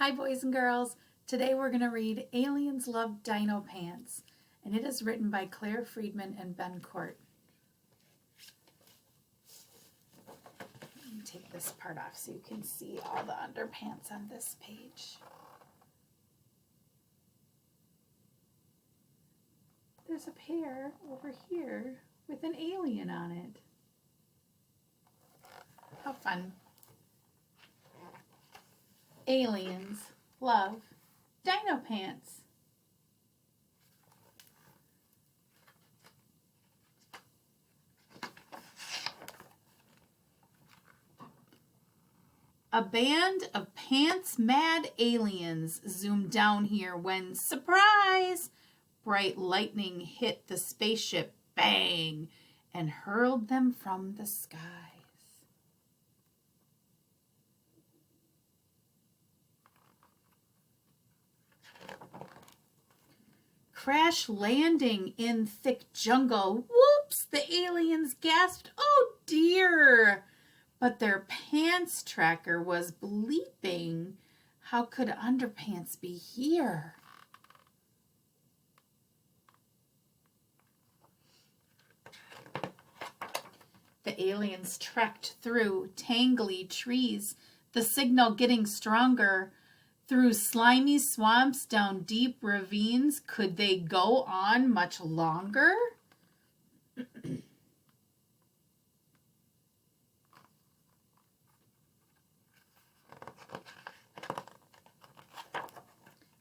Hi, boys and girls. Today we're going to read Aliens Love Dinopants, and it is written by Claire Friedman and Ben Court. Let me take this part off so you can see all the underpants on this page. There's a pair over here with an alien on it. How fun. Aliens love Dinopants. A band of pants-mad aliens zoomed down here when, surprise, bright lightning hit the spaceship, bang, and hurled them from the skies. Crash landing in thick jungle. Whoops, the aliens gasped, oh dear. But their pants tracker was bleeping. How could underpants be here? The aliens trekked through tangly trees, the signal getting stronger. Through slimy swamps, down deep ravines, could they go on much longer?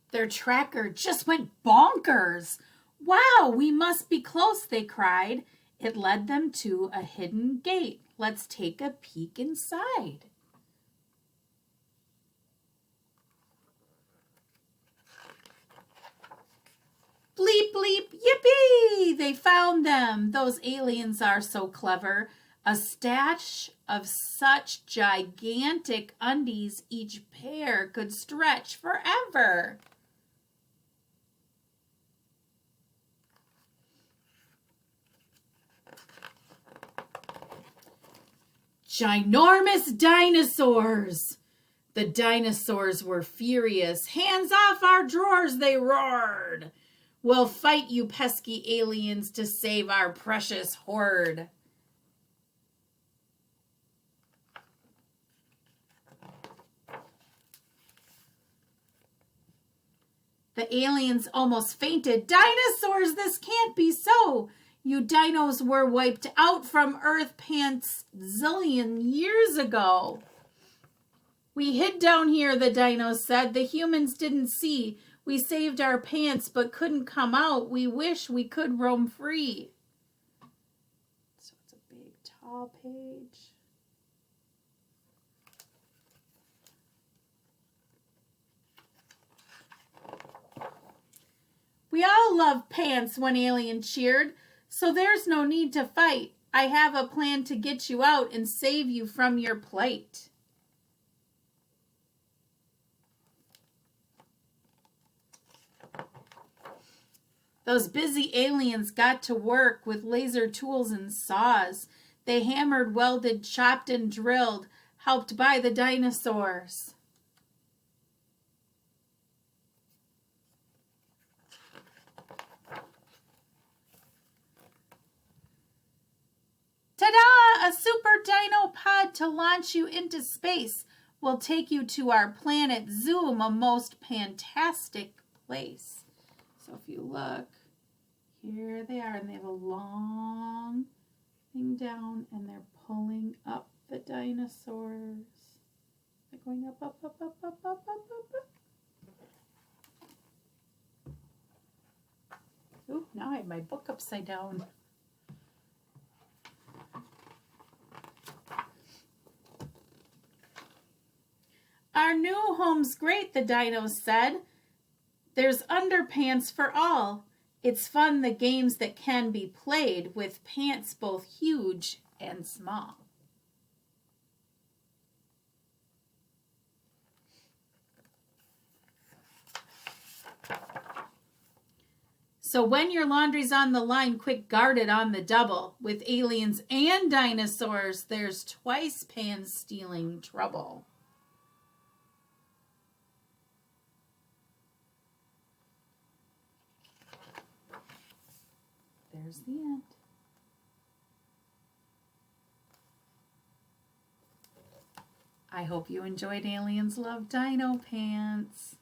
Their tracker just went bonkers. Wow, we must be close, they cried. It led them to a hidden gate. Let's take a peek inside. Bleep, bleep, yippee! They found them. Those aliens are so clever. A stash of such gigantic undies, each pair could stretch forever. Ginormous dinosaurs! The dinosaurs were furious. Hands off our drawers, they roared. We'll fight you pesky aliens to save our precious horde. The aliens almost fainted. Dinosaurs, this can't be so. You dinos were wiped out from Earth pants zillion years ago. We hid down here, the dinos said. The humans didn't see. We saved our pants but couldn't come out. We wish we could roam free. So it's a big, tall page. We all love pants, one alien cheered, so there's no need to fight. I have a plan to get you out and save you from your plight. Those busy aliens got to work with laser tools and saws. They hammered, welded, chopped, and drilled, helped by the dinosaurs. Ta-da! A super dino pod to launch you into space. We'll take you to our planet Zoom, a most fantastic place. So if you look, here they are, and they have a long thing down, and they're pulling up the dinosaurs. They're going up, up, up, up, up, up, up, up, up. Ooh, now I have my book upside down. Our new home's great, the dinos said. There's underpants for all. It's fun, the games that can be played with pants both huge and small. So when your laundry's on the line, quick, guard it on the double. With aliens and dinosaurs, there's twice pants stealing trouble. there's the end. I hope you enjoyed Aliens Love Dinopants.